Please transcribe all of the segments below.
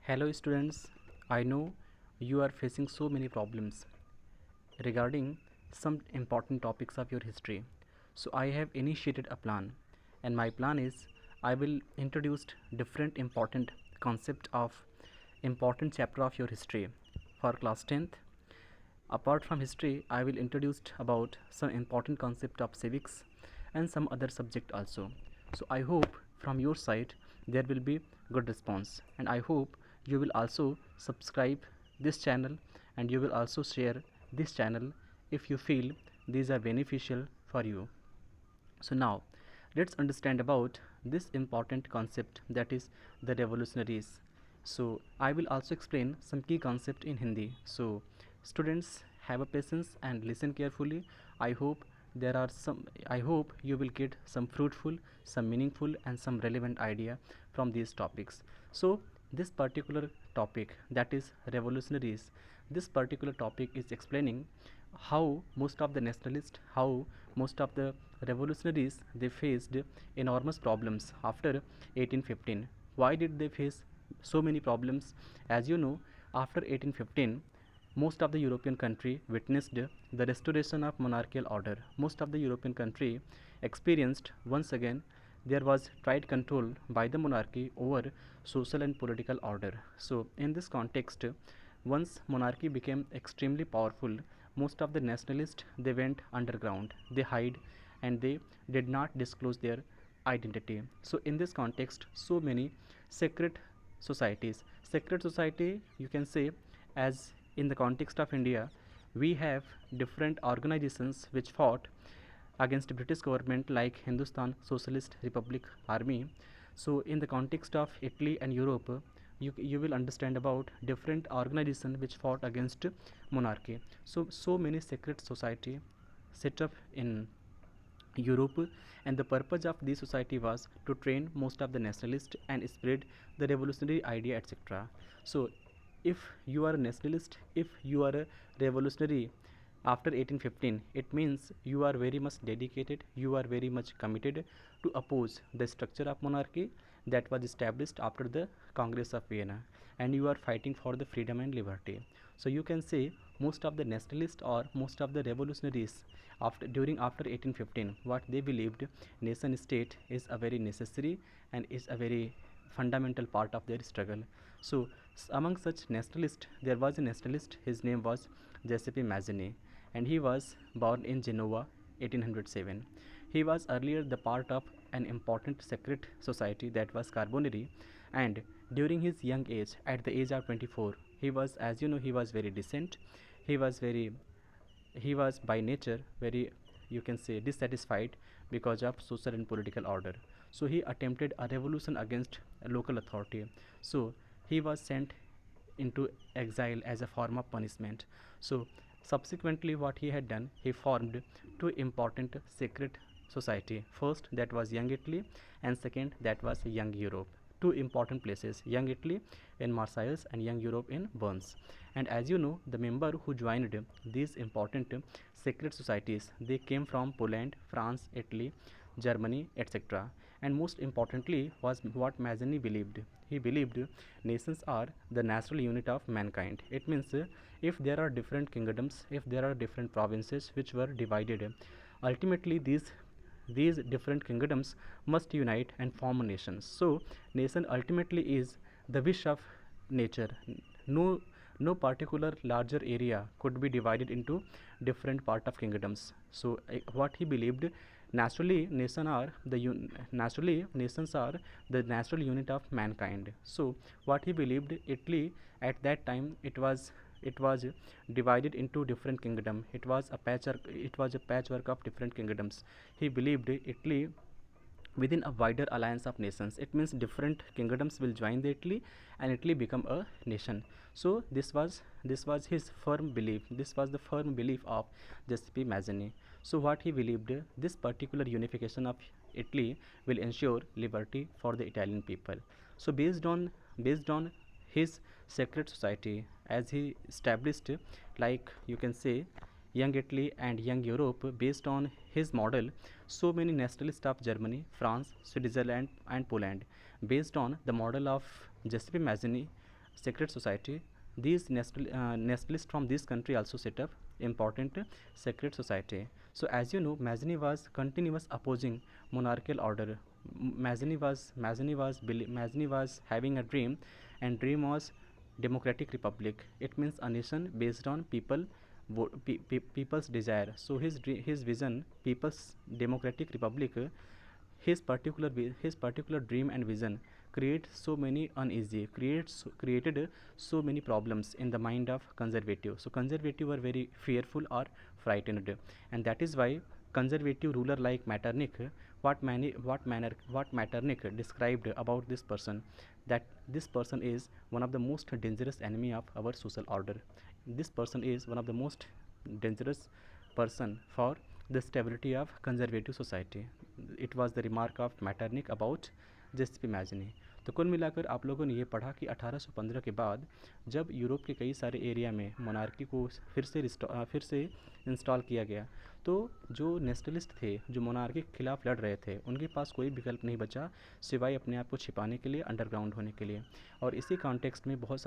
Hello students, I know you are facing so many problems regarding some important topics of your history. So I have initiated a plan, and my plan is I will introduce different important concept of important chapter of your history for class 10th. Apart from history, I will introduce about some important concept of civics and some other subject also. So I hope from your side there will be good response, and I hope you will also subscribe this channel and you will also share this channel if you feel these are beneficial for you. So now let's understand about this important concept, that is the revolutionaries. So I will also explain some key concept in Hindi. So students, have a patience and listen carefully. I hope I hope you will get some fruitful, some meaningful and some relevant idea from these topics. So this particular topic, that is revolutionaries, this particular topic is explaining how most of the nationalists, how most of the revolutionaries, they faced enormous problems after 1815. Why did they face so many problems? As you know, after 1815, most of the European country witnessed the restoration of monarchical order. Most of the European country experienced once again there was tight control by the monarchy over social and political order. So in this context, once monarchy became extremely powerful, most of the nationalists, they went underground, they hide, and they did not disclose their identity. So in this context, so many secret secret society, you can say, as in the context of India, we have different organizations which fought against British government like Hindustan Socialist Republic Army. So in the context of Italy and Europe, you will understand about different organization which fought against monarchy. So many secret society set up in Europe, and the purpose of this society was to train most of the nationalists and spread the revolutionary idea, etc. So if you are a nationalist, if you are a revolutionary after 1815, it means you are very much dedicated, you are very much committed to oppose the structure of monarchy that was established after the Congress of Vienna, and you are fighting for the freedom and liberty. So you can say most of the nationalists or most of the revolutionaries after 1815, what they believed, nation state is a very necessary and is a very fundamental part of their struggle. So among such nationalists, there was a nationalist, his name was Giuseppe Mazzini, and he was born in Genoa 1807. He was earlier the part of an important secret society that was Carbonari, and during his young age, at the age of 24, he was, as you know, he was very decent. He was very he was by nature very, you can say, dissatisfied because of social and political order. So he attempted a revolution against a local authority. So he was sent into exile as a form of punishment. So subsequently what he had done, he formed two important secret society. First, that was Young Italy, and second, that was Young Europe. Two important places, Young Italy in Marseilles and Young Europe in Burns. And as you know, the member who joined these important secret societies, they came from Poland, France, Italy, Germany, etc. And most importantly was what Mazzini believed. He believed nations are the natural unit of mankind. It means if there are different kingdoms, if there are different provinces which were divided, ultimately these different kingdoms must unite and form a nation. So nation ultimately is the wish of nature. No no particular larger area could be divided into different part of kingdoms. So what he believed, naturally nations are the natural unit of mankind. So what he believed, Italy at that time, it was divided into different kingdom. It was a patchwork of different kingdoms. He believed Italy within a wider alliance of nations. It means different kingdoms will join the Italy and Italy become a nation. So this was his firm belief. This was the firm belief of Giuseppe Mazzini. So what he believed, this particular unification of Italy will ensure liberty for the Italian people. So based on his secret society, as he established, like you can say, Young Italy and Young Europe, based on his model, so many nationalists of Germany, France, Switzerland, and Poland, based on the model of Giuseppe Mazzini, secret society. These nationalists from this country also set up important secret society. So as you know, Mazzini was continuous opposing monarchical order. Mazzini was having a dream, and dream was democratic republic. It means a nation based on people's desire. So his vision, people's democratic republic, his particular dream and vision created so many problems in the mind of conservative. So conservative were very fearful or frightened, and that is why conservative ruler like Metternich, what Metternich described about this person, that this person is one of the most dangerous enemy of our social order. This person is one of the most dangerous person for the stability of conservative society. It was the remark of Metternich about Giuseppe Mazzini. तो कुल मिलाकर आप लोगों ने ये पढ़ा कि 1815 के बाद जब यूरोप के कई सारे एरिया में मोनार्की को फिर से इंस्टॉल किया गया, तो जो नेशनलिस्ट थे, जो मोनार्की के खिलाफ लड़ रहे थे, उनके पास कोई विकल्प नहीं बचा सिवाय अपने आप को छिपाने के लिए, अंडरग्राउंड होने के लिए. और इसी कॉन्टेक्स्ट में बहुत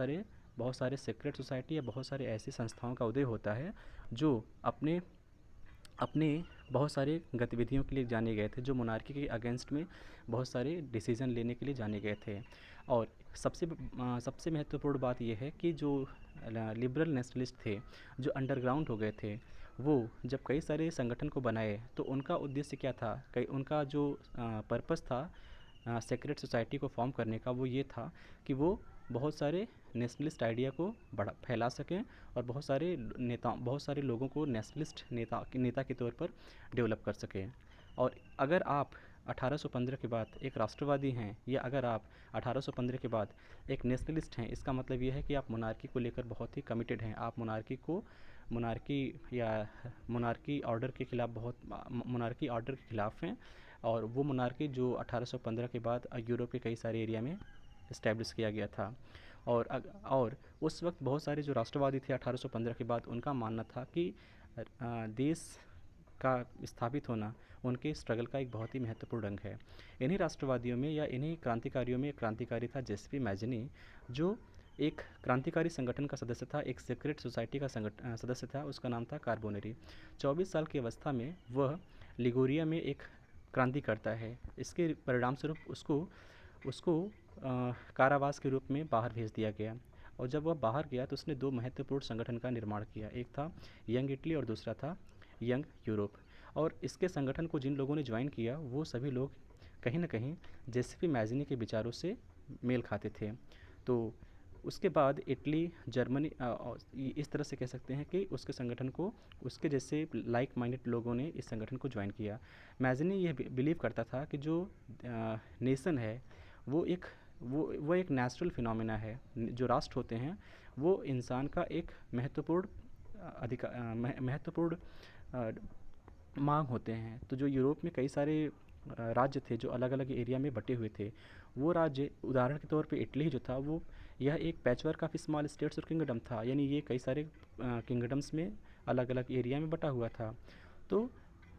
सारे सीक्रेट सोसाइटी या बहुत सारे ऐसी संस्थाओं का उदय होता है जो अपने बहुत सारे गतिविधियों के लिए जाने गए थे, जो मोनार्की के अगेंस्ट में बहुत सारे डिसीज़न लेने के लिए जाने गए थे. और सबसे महत्वपूर्ण बात यह है कि जो लिबरल नेशनलिस्ट थे, जो अंडरग्राउंड हो गए थे, वो जब कई सारे संगठन को बनाए तो उनका उद्देश्य क्या था, उनका जो पर्पस था सीक्रेट सोसाइटी को फॉर्म करने का, वो ये था कि वो बहुत सारे नेशनलिस्ट आइडिया को फैला सकें और बहुत सारे लोगों को नेशनलिस्ट नेता के तौर पर डेवलप कर सकें. और अगर आप 1815 के बाद एक राष्ट्रवादी हैं, या अगर आप 1815 के बाद एक नेशनलिस्ट हैं, इसका मतलब ये है कि आप मोनार्की को लेकर बहुत ही कमिटेड हैं. आप मोनार्की ऑर्डर के खिलाफ हैं, और वो मोनार्की जो 1815 के बाद यूरोप के कई सारे एरिया में इस्टेब्लिश किया गया था. और उस वक्त बहुत सारे जो राष्ट्रवादी थे 1815 के बाद, उनका मानना था कि देश का स्थापित होना उनके स्ट्रगल का एक बहुत ही महत्वपूर्ण रंग है. इन्हीं राष्ट्रवादियों में या इन्हीं क्रांतिकारियों में एक क्रांतिकारी था जेसीपी मैजिनी, जो एक क्रांतिकारी संगठन का सदस्य था, एक सीक्रेट सोसाइटी का सदस्य था. उसका नाम था कार्बोनेरी. 24 साल की अवस्था में वह लिगोरिया में एक क्रांति करता है. इसके परिणाम स्वरूप उसको कारावास के रूप में बाहर भेज दिया गया. और जब वह बाहर गया तो उसने दो महत्वपूर्ण संगठन का निर्माण किया. एक था यंग इटली और दूसरा था यंग यूरोप. और इसके संगठन को जिन लोगों ने ज्वाइन किया, वो सभी लोग कहीं ना कहीं जेसीपी मैजिनी के विचारों से मेल खाते थे. तो उसके बाद इटली, जर्मनी, इस तरह से कह सकते हैं कि उसके संगठन को उसके जैसे लाइक माइंडेड लोगों ने इस संगठन को ज्वाइन किया. मैजिनी यह बिलीव करता था कि जो नेशन है वो एक नेचुरल फिनोमेना है. जो राष्ट्र होते हैं वो इंसान का एक महत्वपूर्ण मांग होते हैं. तो जो यूरोप में कई सारे राज्य थे जो अलग अलग एरिया में बटे हुए थे, वो राज्य, उदाहरण के तौर पे इटली जो था, वो यह एक पैचवर्क ऑफ स्मॉल स्टेट्स और किंगडम था. यानी ये कई सारे किंगडम्स में अलग अलग एरिया में बटा हुआ था. तो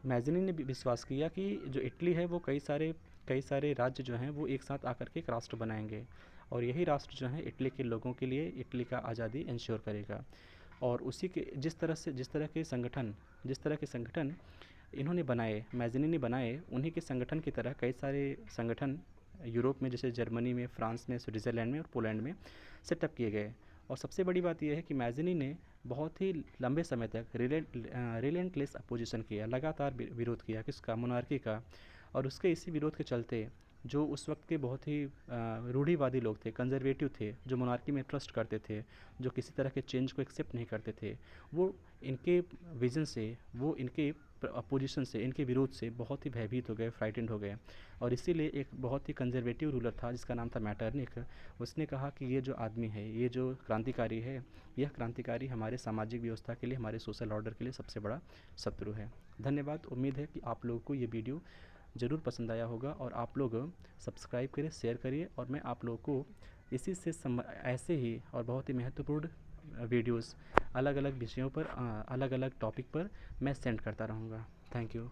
मैजिनी ने भी विश्वास किया कि जो इटली है वो कई सारे राज्य जो हैं वो एक साथ आकर के एक राष्ट्र बनाएंगे, और यही राष्ट्र जो है इटली के लोगों के लिए इटली का आज़ादी इंश्योर करेगा. और उसी के जिस तरह के संगठन इन्होंने बनाए, मैजिनी ने बनाए, उन्हीं के संगठन की तरह कई सारे संगठन यूरोप में, जैसे जर्मनी में, फ्रांस में, स्विट्ज़रलैंड में और पोलैंड में सेटअप किए गए. और सबसे बड़ी बात यह है कि मैजिनी ने बहुत ही लंबे समय तक रिलेंटलेस अपोजिशन किया, लगातार विरोध किया किसका, मोनार्की का. और उसके इसी विरोध के चलते जो उस वक्त के बहुत ही रूढ़िवादी लोग थे, कंजर्वेटिव थे, जो मोनार्की में ट्रस्ट करते थे, जो किसी तरह के चेंज को एक्सेप्ट नहीं करते थे, वो इनके विज़न से, वो इनके अपोजिशन से, इनके विरोध से बहुत ही भयभीत हो गए, फ्राइटेंड हो गए. और इसीलिए एक बहुत ही कंजर्वेटिव रूलर था जिसका नाम था मैटरनिख. उसने कहा कि ये जो आदमी है, ये जो क्रांतिकारी है, यह क्रांतिकारी हमारे सामाजिक व्यवस्था के लिए, हमारे सोशल ऑर्डर के लिए सबसे बड़ा शत्रु है. धन्यवाद. उम्मीद है कि आप लोगों को ये वीडियो ज़रूर पसंद आया होगा, और आप लोग सब्सक्राइब करिए, शेयर करिए, और मैं आप लोगों को इसी से ऐसे ही और बहुत ही महत्वपूर्ण वीडियोस अलग अलग विषयों पर, अलग अलग टॉपिक पर मैं सेंड करता रहूँगा. Thank you.